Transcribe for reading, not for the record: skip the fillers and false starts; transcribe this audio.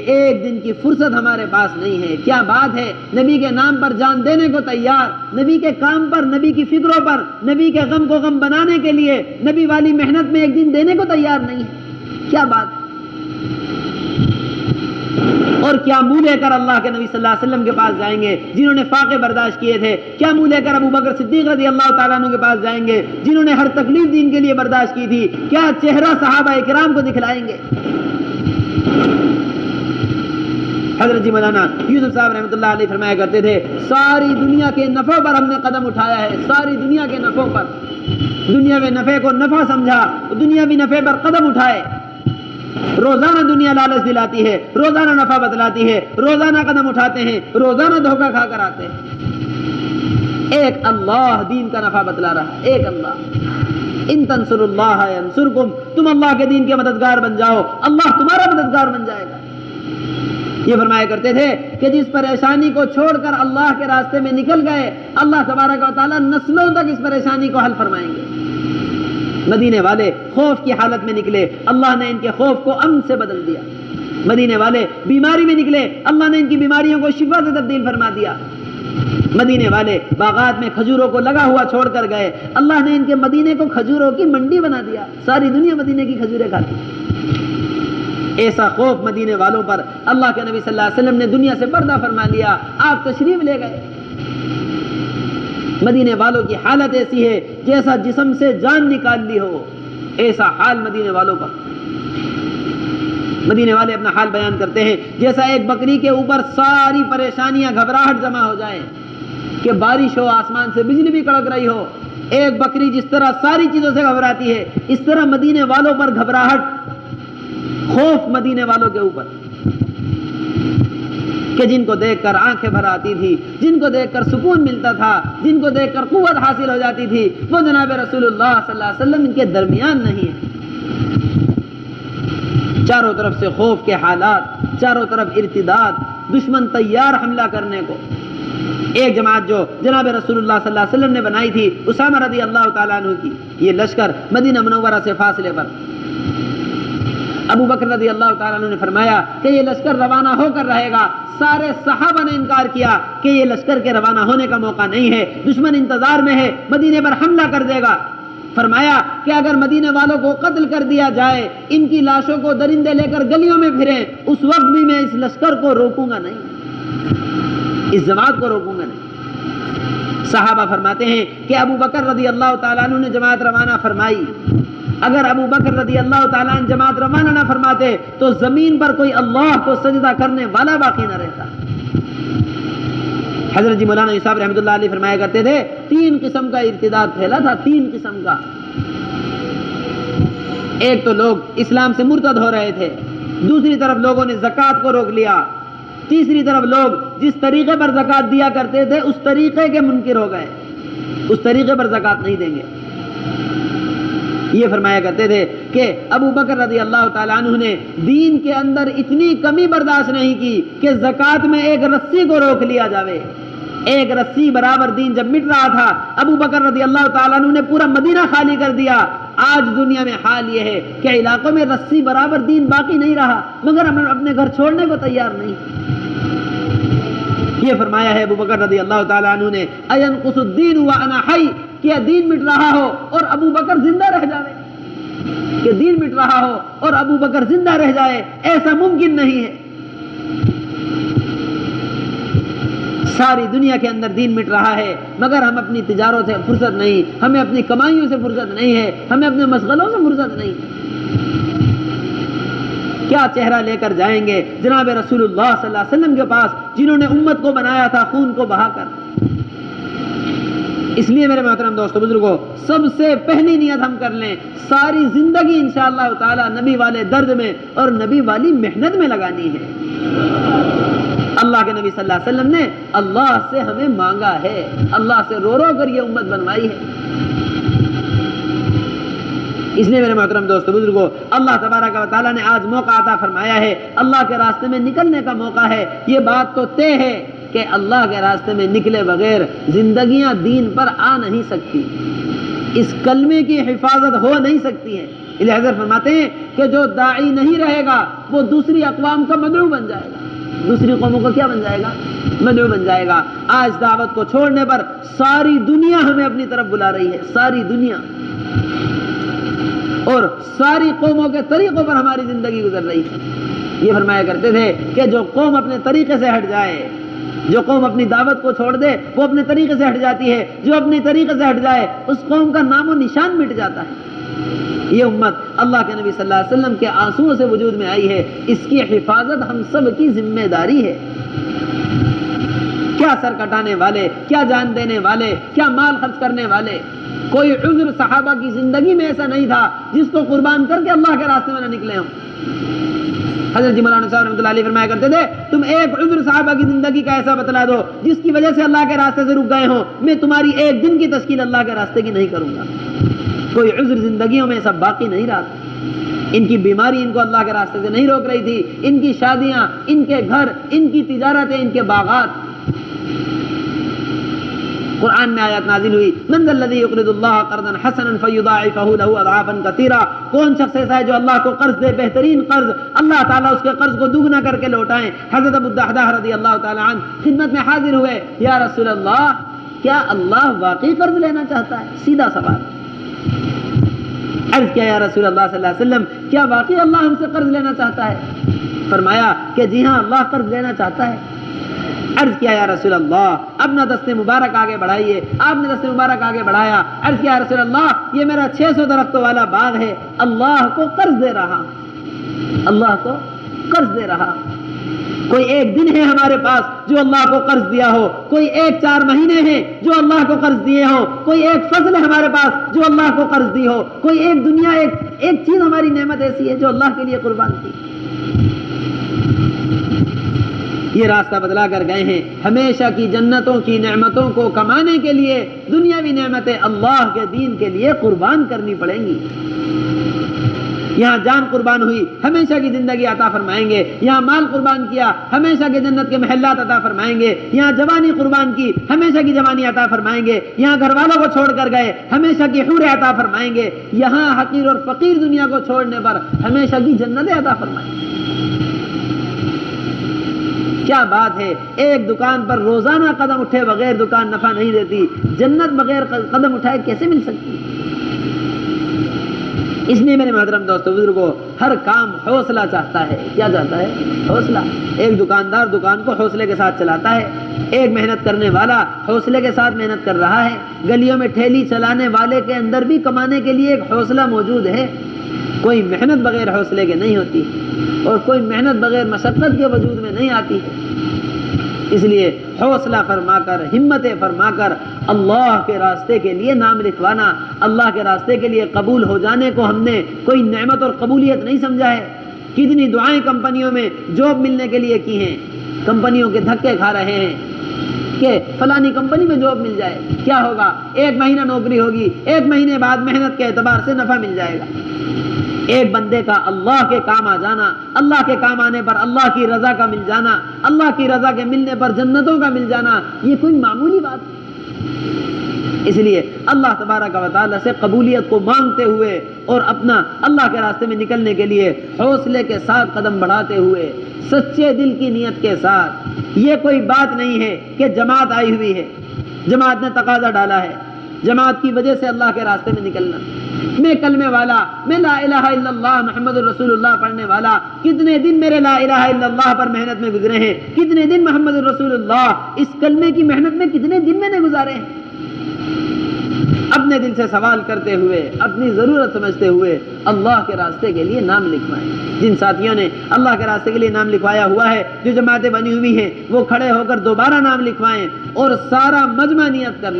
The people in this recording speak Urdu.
ایک دن کی فرصت ہمارے پاس نہیں ہے. کیا بات ہے، نبی کے نام پر جان دینے کو تیار، نبی کے کام پر، نبی کی فکروں پر، نبی کے غم کو غم بنانے کے لیے نبی والی محنت میں ایک دن دینے کو تیار نہیں ہے. کیا بات ہے. اور کیا منہ لے کر اللہ کے نبی صلی اللہ علیہ وسلم کے پاس جائیں گے جنہوں نے فاقے برداشت کیے تھے؟ کیا منہ لے کر ابو بکر صدیق رضی اللہ تعالیٰ عنہ کے پاس جائیں گے جنہوں نے ہر تکلیف دین کے لیے برداشت کی تھی؟ کیا چہرہ صحابہ کرام کو دکھلائیں گے؟ حضرت جی مولانا یوسف صاحب رحمۃ اللہ علیہ فرمایا کرتے تھے، ساری دنیا کے نفع پر ہم نے قدم اٹھایا ہے. ساری دنیا کے نفع پر، دنیا میں نفع کو نفع سمجھا، دنیاوی نفع پر قدم اٹھائے. روزانہ دنیا لالچ دلاتی ہے، روزانہ نفع بتلاتی ہے، روزانہ قدم اٹھاتے ہیں، روزانہ دھوکہ کھا کر آتے ہیں. ایک اللہ دین کا نفع بتلا رہا، ایک اللہ. ان تنصر اللہ ینصرکم، تم اللہ کے دین کے مددگار بن جاؤ، اللہ تمہارا مددگار بن جائے گا. یہ فرمایا کرتے تھے کہ جس پریشانی کو چھوڑ کر اللہ کے راستے میں نکل گئے، اللہ تبارک و تعالیٰ نسلوں تک اس پریشانی کو حل فرمائیں گے. مدینے والے خوف کی حالت میں نکلے، اللہ نے ان کے خوف کو امن سے بدل دیا. مدینے والے بیماری میں نکلے، اللہ نے ان کی بیماریوں کو شفا سے تبدیل فرما دیا. مدینے والے باغات میں کھجوروں کو لگا ہوا چھوڑ کر گئے، اللہ نے ان کے مدینے کو کھجوروں کی منڈی بنا دیا. ساری دنیا مدینے کی کھجوریں کھاتی. ایسا خوف مدینے والوں پر اللہ کے نبی صلی اللہ علیہ وسلم نے دنیا سے پردہ فرما لیا. آپ تشریف لے گئے. مدینے والوں کی حالت ایسی ہے جیسا جسم سے جان نکال لی ہو، ایسا حال مدینے والوں کا. مدینے والے اپنا حال بیان کرتے ہیں جیسا ایک بکری کے اوپر ساری پریشانیاں گھبراہٹ جمع ہو جائیں کہ بارش ہو، آسمان سے بجلی بھی کڑک رہی ہو. ایک بکری جس طرح ساری چیزوں سے گھبراتی ہے، اس طرح مدینے والوں پر گھبراہٹ، خوف مدینے والوں کے اوپر کہ جن کو دیکھ کر آنکھیں بھر آتی تھی، جن کو دیکھ کر سکون ملتا تھا، جن کو دیکھ کر قوت حاصل ہو جاتی تھی، وہ جناب رسول اللہ صلی اللہ علیہ وسلم ان کے درمیان نہیں ہے. چاروں طرف سے خوف کے حالات، چاروں طرف ارتداد، دشمن تیار حملہ کرنے کو. ایک جماعت جو جناب رسول اللہ صلی اللہ علیہ وسلم نے بنائی تھی اسامہ رضی اللہ تعالیٰ عنہ کی، یہ لشکر مدینہ منورہ سے فاصلے پر. ابو بکر رضی اللہ تعالیٰ عنہ نے فرمایا کہ یہ لشکر روانہ ہو کر رہے گا. سارے صحابہ نے انکار کیا کہ یہ لشکر کے روانہ ہونے کا موقع نہیں ہے، دشمن انتظار میں ہے، مدینے پر حملہ کر دے گا. فرمایا کہ اگر مدینے والوں کو قتل کر دیا جائے، ان کی لاشوں کو درندے لے کر گلیوں میں پھریں، اس وقت بھی میں اس لشکر کو روکوں گا نہیں، اس جماعت کو روکوں گا نہیں. صحابہ فرماتے ہیں کہ ابو بکر رضی اللہ تعالیٰ عنہ نے جماعت روانہ فرمائی. اگر ابو بکر رضی اللہ تعالیٰ عنہ جماعت روانہ نہ فرماتے تو زمین پر کوئی اللہ کو سجدہ کرنے والا باقی نہ رہتا. حضرت جی مولانا یوسف صاحب رحمۃ اللہ علیہ فرمایا کرتے تھے 3 قسم کا ارتداد پھیلا تھا، 3 قسم کا. ایک تو لوگ اسلام سے مرتد ہو رہے تھے، دوسری طرف لوگوں نے زکوٰۃ کو روک لیا، تیسری طرف لوگ جس طریقے پر زکوٰۃ دیا کرتے تھے اس طریقے کے منکر ہو گئے، اس طریقے پر زکوٰۃ نہیں دیں گے. یہ فرمایا کرتے تھے کہ ابو بکر رضی اللہ تعالیٰ عنہ نے دین کے اندر اتنی کمی برداشت نہیں کی کہ زکوٰۃ میں ایک رسی کو روک لیا جاوے. ایک رسی برابر دین جب مٹ رہا تھا، ابو بکر رضی اللہ تعالیٰ عنہ نے پورا مدینہ خالی کر دیا. آج دنیا میں حال یہ ہے کہ علاقوں میں رسی برابر دین باقی نہیں رہا، مگر ہم اپنے گھر چھوڑنے کو تیار نہیں. یہ فرمایا ہے ابو بکر رضی اللہ تعالیٰ عنہ نے اَيَنْقُصُ الدِّينُ وَأَنَا حَيٌّ، کہ دین مٹ رہا ہو اور ابو بکر زندہ رہ جائے، کہ دین مٹ رہا ہو اور ابو بکر زندہ رہ جائے، ایسا ممکن نہیں ہے. ساری دنیا کے اندر دین مٹ رہا ہے مگر ہم اپنی تجاروں سے فرصت نہیں، ہمیں اپنی کمائیوں سے فرصت نہیں ہے، ہمیں اپنے مشغلوں سے فرصت نہیں. کیا چہرہ لے کر جائیں گے جناب رسول اللہ صلی اللہ علیہ وسلم کے پاس جنہوں نے امت کو بنایا تھا خون کو بہا کر. اس لیے میرے محترم دوستو بزرگوں، سب سے پہلی نیت ہم کر لیں، ساری زندگی انشاءاللہ تعالی نبی والے درد میں اور نبی والی محنت میں لگانی ہے. اللہ کے نبی صلی اللہ علیہ وسلم نے اللہ سے ہمیں مانگا ہے، اللہ سے رو رو کر یہ امت بنوائی ہے. اس لیے میرے محترم دوستو بزرگوں، اللہ تبارک و تعالیٰ نے آج موقع عطا فرمایا ہے، اللہ کے راستے میں نکلنے کا موقع ہے. یہ بات تو طے ہے کہ اللہ کے راستے میں نکلے بغیر زندگیاں دین پر آ نہیں سکتی، اس کلمے کی حفاظت ہو نہیں سکتی ہے. اس حضرت فرماتے ہیں کہ جو داعی نہیں رہے گا وہ دوسری اقوام کا مدعو بن جائے گا، دوسری قوموں کا کیا بن جائے گا؟ مدعو بن جائے گا۔ آج دعوت کو چھوڑنے پر ساری دنیا ہمیں اپنی طرف بلا رہی ہے، ساری دنیا، اور ساری قوموں کے طریقوں پر ہماری زندگی گزر رہی ہے۔ یہ فرمایا کرتے تھے کہ جو قوم اپنے طریقے سے ہٹ جائے، جو قوم اپنی دعوت کو چھوڑ دے وہ اپنے طریقے سے ہٹ جاتی ہے، جو اپنے طریقے سے ہٹ جائے اس قوم کا نام و نشان مٹ جاتا ہے۔ یہ امت اللہ کے نبی صلی اللہ علیہ وسلم کے آنسوؤں سے وجود میں آئی ہے، اس کی حفاظت ہم سب کی ذمہ داری ہے۔ کیا سر کٹانے والے، کیا جان دینے والے، کیا مال خرچ کرنے والے، کوئی عذر صحابہ کی زندگی میں ایسا نہیں تھا جس کو قربان کر کے اللہ کے راستے میں نہ نکلے ہوں۔ حضرت جی مولانا صاحب رحمۃ اللہ علیہ فرمایا کرتے تھے تم ایک عذر صحابہ کی زندگی کا ایسا بتلا دو جس کی وجہ سے اللہ کے راستے سے رک گئے ہوں، میں تمہاری ایک دن کی تشکیل اللہ کے راستے کی نہیں کروں گا۔ کوئی عذر زندگیوں میں ایسا باقی نہیں رہا۔ ان کی بیماری ان کو اللہ کے راستے سے نہیں روک رہی تھی، ان کی شادیاں، ان کے گھر، ان کی تجارتیں، ان کے باغات۔ قرآن میں آیات نازل ہوئی من ذا الذی یقرض اللہ قرضا حسنا فیضاعفہ لہ اضعافا کثیرا، کون شخص ایسا ہے جو اللہ کو قرض دے، بہترین قرض، اللہ تعالیٰ اس کے قرض کو دگنا کر کے لوٹائیں۔ حضرت ابو الدحداح رضی اللہ تعالیٰ عنہ خدمت میں حاضر ہوئے، یا رسول اللہ کیا اللہ واقعی قرض لینا چاہتا ہے؟ سیدھا سوال۔ عرض کیا یا رسول اللہ صلی اللہ علیہ وسلم کیا واقعی اللہ ہم سے قرض لینا چاہتا ہے؟ فرمایا کہ جی ہاں اللہ قرض لینا چاہتا ہے۔ عرض کیا یا رسول اللہ اپنا دست مبارک آگے بڑھائیے، آپ نے دست مبارک آگے بڑھایا۔ عرض کیا یا رسول اللہ یہ میرا 600 درختوں والا باغ ہے، اللہ کو قرض دے رہا، اللہ کو قرض دے رہا۔ کوئی ایک دن ہے ہمارے پاس جو اللہ کو قرض دیا ہو، کوئی ایک 4 مہینے ہیں جو اللہ کو قرض دیے ہوں، کوئی ایک فصل ہے ہمارے پاس جو اللہ کو قرض دی ہو، کوئی ایک دنیا، ایک چیز ہماری نعمت ایسی ہے جو اللہ کے لیے قربان کی۔ یہ راستہ بدلا کر گئے ہیں، ہمیشہ کی جنتوں کی نعمتوں کو کمانے کے لیے دنیاوی نعمتیں اللہ کے دین کے لیے قربان کرنی پڑیں گی۔ یہاں جان قربان ہوئی، ہمیشہ کی زندگی عطا فرمائیں گے۔ یہاں مال قربان کیا، ہمیشہ کے جنت کے محلات عطا فرمائیں گے۔ یہاں جوانی قربان کی، ہمیشہ کی جوانی عطا فرمائیں گے۔ یہاں گھر والوں کو چھوڑ کر گئے، ہمیشہ کی حوریں عطا فرمائیں گے۔ یہاں حقیر اور فقیر دنیا کو چھوڑنے پر ہمیشہ کی جنتیں عطا فرمائیں گے۔ کیا بات ہے، ایک دکان پر روزانہ قدم اٹھے بغیر دکان نفع نہیں دیتی، جنت بغیر قدم اٹھائے کیسے مل سکتی؟ اس لیے میرے محترم دوستو بزرگوں، ہر کام حوصلہ چاہتا ہے۔ کیا چاہتا ہے؟ حوصلہ۔ ایک دکاندار دکان کو حوصلے کے ساتھ چلاتا ہے، ایک محنت کرنے والا حوصلے کے ساتھ محنت کر رہا ہے۔ گلیوں میں ٹھیلی چلانے والے کے اندر بھی کمانے کے لیے ایک حوصلہ موجود ہے۔ کوئی محنت بغیر حوصلے کے نہیں ہوتی، اور کوئی محنت بغیر مشقت کے وجود میں نہیں آتی ہے۔ اس لیے حوصلہ فرما کر، ہمت فرما کر اللہ کے راستے کے لیے نام لکھوانا، اللہ کے راستے کے لیے قبول ہو جانے کو ہم نے کوئی نعمت اور قبولیت نہیں سمجھا ہے۔ کتنی دعائیں کمپنیوں میں جاب ملنے کے لیے کی ہیں، کمپنیوں کے دھکے کھا رہے ہیں کہ فلانی کمپنی میں جاب مل جائے، کیا ہوگا؟ 1 مہینہ نوکری ہوگی، 1 مہینے بعد محنت کے اعتبار سے نفع مل جائے گا۔ ایک بندے کا اللہ کے کام آ جانا، اللہ کے کام آنے پر اللہ کی رضا کا مل جانا، اللہ کی رضا کے ملنے پر جنتوں کا مل جانا، یہ کوئی معمولی بات نہیں۔ اس لیے اللہ تبارک و تعالی سے قبولیت کو مانگتے ہوئے اور اپنا اللہ کے راستے میں نکلنے کے لیے حوصلے کے ساتھ قدم بڑھاتے ہوئے، سچے دل کی نیت کے ساتھ۔ یہ کوئی بات نہیں ہے کہ جماعت آئی ہوئی ہے، جماعت نے تقاضا ڈالا ہے، جماعت کی وجہ سے اللہ کے راستے میں نکلنا۔ میں کلمے والا، میں لا الہ الا اللہ محمد الرسول اللہ پڑھنے والا، کتنے دن میرے لا الہ الا اللہ پر محنت میں گزرے ہیں، کتنے دن محمد الرسول اللہ اس کلمے کی محنت میں کتنے دن میں نے گزارے ہیں۔ اپنے دل سے سوال کرتے ہوئے، اپنی ضرورت سمجھتے ہوئے اللہ کے راستے کے لیے نام لکھوائیں۔ جن ساتھیوں نے اللہ کے راستے کے لیے نام لکھوایا ہوا ہے، جو جماعتیں بنی ہوئی ہیں، وہ کھڑے ہو کر دوبارہ نام لکھوائیں اور سارا مجمع نیت کر لیں۔